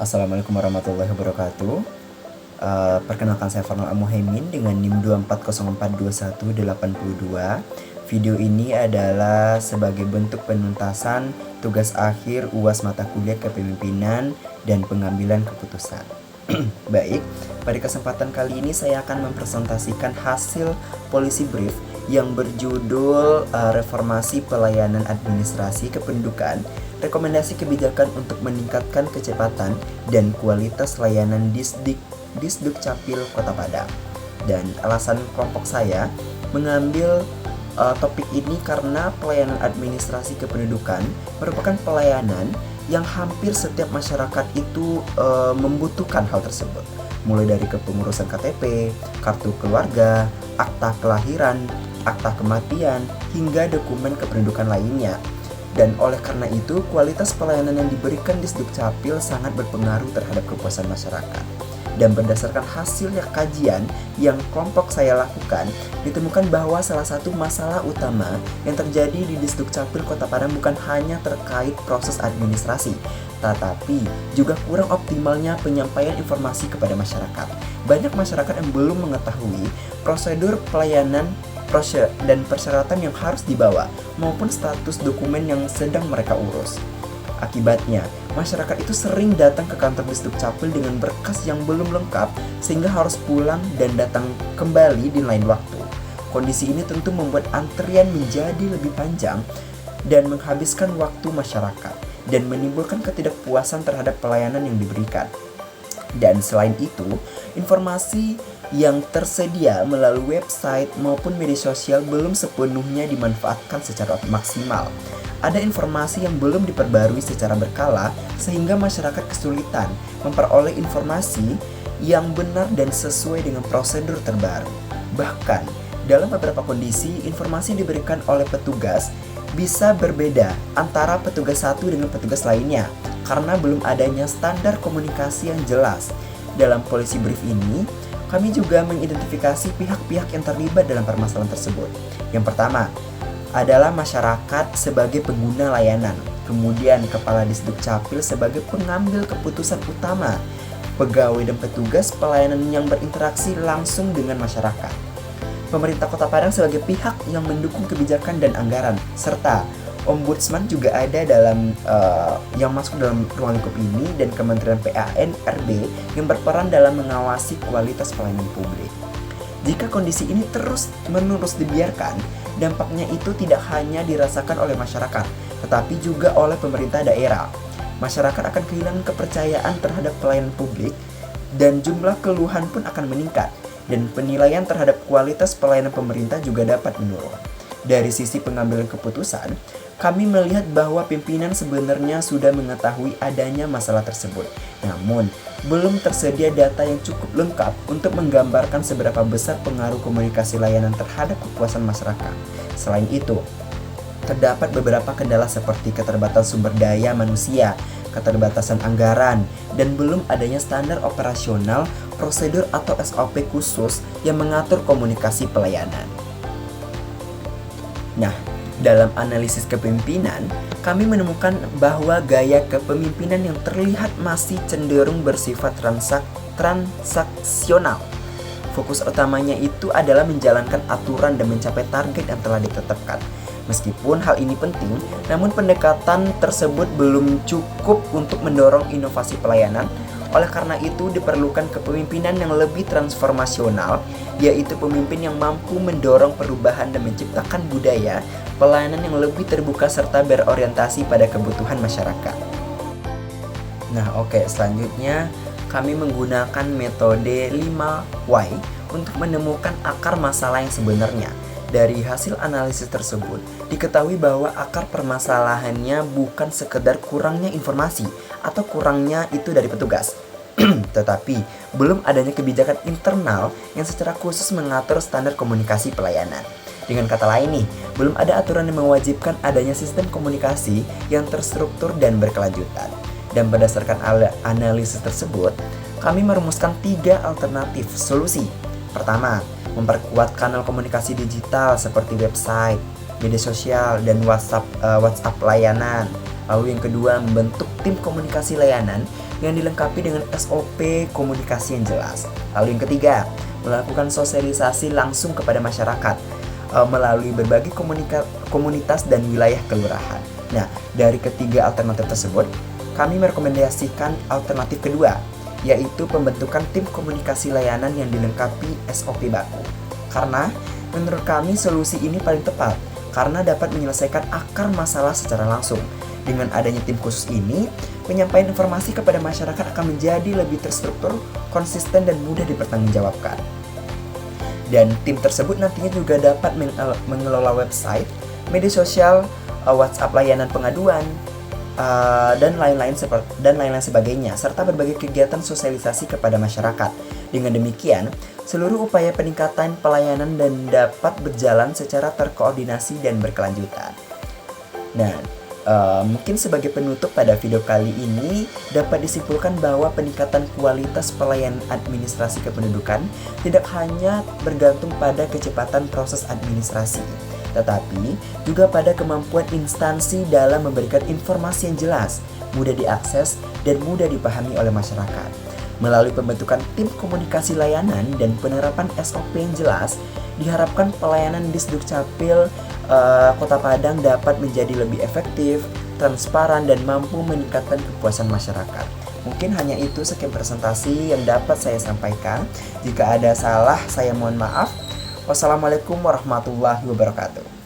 Assalamualaikum warahmatullahi wabarakatuh. Perkenalkan saya Farnal Al-Muhaimin dengan NIM 240421822. Video ini adalah sebagai bentuk penuntasan tugas akhir UAS mata kuliah kepemimpinan dan pengambilan keputusan. Baik, pada kesempatan kali ini saya akan mempresentasikan hasil policy brief yang berjudul Reformasi Pelayanan Administrasi Kependudukan, rekomendasi kebijakan untuk meningkatkan kecepatan dan kualitas layanan Disdukcapil Kota Padang. Dan alasan kelompok saya mengambil topik ini karena pelayanan administrasi kependudukan merupakan pelayanan yang hampir setiap masyarakat itu membutuhkan hal tersebut, mulai dari kepengurusan KTP, kartu keluarga, akta kelahiran, akta kematian, hingga dokumen kependudukan lainnya. Dan oleh karena itu, kualitas pelayanan yang diberikan di Disdukcapil sangat berpengaruh terhadap kepuasan masyarakat. Dan berdasarkan hasilnya kajian yang kelompok saya lakukan, ditemukan bahwa salah satu masalah utama yang terjadi di Disdukcapil Kota Padang bukan hanya terkait proses administrasi, tetapi juga kurang optimalnya penyampaian informasi kepada masyarakat. Banyak masyarakat yang belum mengetahui prosedur pelayanan dan persyaratan yang harus dibawa maupun status dokumen yang sedang mereka urus. Akibatnya, masyarakat itu sering datang ke kantor Disdukcapil dengan berkas yang belum lengkap sehingga harus pulang dan datang kembali di lain waktu. Kondisi ini tentu membuat antrian menjadi lebih panjang dan menghabiskan waktu masyarakat dan menimbulkan ketidakpuasan terhadap pelayanan yang diberikan. Dan selain itu, informasi yang tersedia melalui website maupun media sosial belum sepenuhnya dimanfaatkan secara maksimal. Ada informasi yang belum diperbarui secara berkala sehingga masyarakat kesulitan memperoleh informasi yang benar dan sesuai dengan prosedur terbaru. Bahkan, dalam beberapa kondisi, informasi diberikan oleh petugas bisa berbeda antara petugas satu dengan petugas lainnya karena belum adanya standar komunikasi yang jelas. Dalam policy brief ini, kami juga mengidentifikasi pihak-pihak yang terlibat dalam permasalahan tersebut. Yang pertama adalah masyarakat sebagai pengguna layanan, kemudian Kepala Disdukcapil sebagai pengambil keputusan utama, pegawai dan petugas pelayanan yang berinteraksi langsung dengan masyarakat, pemerintah Kota Padang sebagai pihak yang mendukung kebijakan dan anggaran, serta Ombudsman juga ada dalam yang masuk dalam ruang lingkup ini, dan Kementerian PAN RB yang berperan dalam mengawasi kualitas pelayanan publik. Jika kondisi ini terus-menerus dibiarkan, dampaknya itu tidak hanya dirasakan oleh masyarakat, tetapi juga oleh pemerintah daerah. Masyarakat akan kehilangan kepercayaan terhadap pelayanan publik dan jumlah keluhan pun akan meningkat, dan penilaian terhadap kualitas pelayanan pemerintah juga dapat menurun. Dari sisi pengambilan keputusan, kami melihat bahwa pimpinan sebenarnya sudah mengetahui adanya masalah tersebut. Namun, belum tersedia data yang cukup lengkap untuk menggambarkan seberapa besar pengaruh komunikasi layanan terhadap kepuasan masyarakat. Selain itu, terdapat beberapa kendala seperti keterbatasan sumber daya manusia, keterbatasan anggaran, dan belum adanya standar operasional, prosedur atau SOP khusus yang mengatur komunikasi pelayanan. Nah, dalam analisis kepemimpinan, kami menemukan bahwa gaya kepemimpinan yang terlihat masih cenderung bersifat transaksional. Fokus utamanya itu adalah menjalankan aturan dan mencapai target yang telah ditetapkan. Meskipun hal ini penting, namun pendekatan tersebut belum cukup untuk mendorong inovasi pelayanan. Oleh karena itu, diperlukan kepemimpinan yang lebih transformasional, yaitu pemimpin yang mampu mendorong perubahan dan menciptakan budaya pelayanan yang lebih terbuka serta berorientasi pada kebutuhan masyarakat. Nah, selanjutnya kami menggunakan metode 5Y untuk menemukan akar masalah yang sebenarnya. Dari hasil analisis tersebut, diketahui bahwa akar permasalahannya bukan sekedar kurangnya informasi atau kurangnya itu dari petugas, tetapi belum adanya kebijakan internal yang secara khusus mengatur standar komunikasi pelayanan. Dengan kata lain nih, belum ada aturan yang mewajibkan adanya sistem komunikasi yang terstruktur dan berkelanjutan. Dan berdasarkan analisis tersebut, kami merumuskan 3 alternatif solusi. Pertama, memperkuat kanal komunikasi digital seperti website, media sosial, dan WhatsApp layanan. Lalu yang kedua, membentuk tim komunikasi layanan yang dilengkapi dengan SOP komunikasi yang jelas. Lalu yang ketiga, melakukan sosialisasi langsung kepada masyarakat melalui berbagai komunitas dan wilayah kelurahan. Nah, dari ketiga alternatif tersebut, kami merekomendasikan alternatif kedua, yaitu pembentukan tim komunikasi layanan yang dilengkapi SOP baku. Karena menurut kami solusi ini paling tepat, karena dapat menyelesaikan akar masalah secara langsung. Dengan adanya tim khusus ini, penyampaian informasi kepada masyarakat akan menjadi lebih terstruktur, konsisten, dan mudah dipertanggungjawabkan. Dan tim tersebut nantinya juga dapat mengelola website, media sosial, WhatsApp layanan pengaduan, dan lain-lain sebagainya, serta berbagai kegiatan sosialisasi kepada masyarakat. Dengan demikian, seluruh upaya peningkatan pelayanan dan dapat berjalan secara terkoordinasi dan berkelanjutan. Nah, mungkin sebagai penutup pada video kali ini dapat disimpulkan bahwa peningkatan kualitas pelayanan administrasi kependudukan tidak hanya bergantung pada kecepatan proses administrasi, tetapi juga pada kemampuan instansi dalam memberikan informasi yang jelas, mudah diakses, dan mudah dipahami oleh masyarakat. Melalui pembentukan tim komunikasi layanan dan penerapan SOP yang jelas, diharapkan pelayanan di Sdukcapil Kota Padang dapat menjadi lebih efektif, transparan, dan mampu meningkatkan kepuasan masyarakat. Mungkin hanya itu sekian presentasi yang dapat saya sampaikan. Jika ada salah, saya mohon maaf. Wassalamualaikum warahmatullahi wabarakatuh.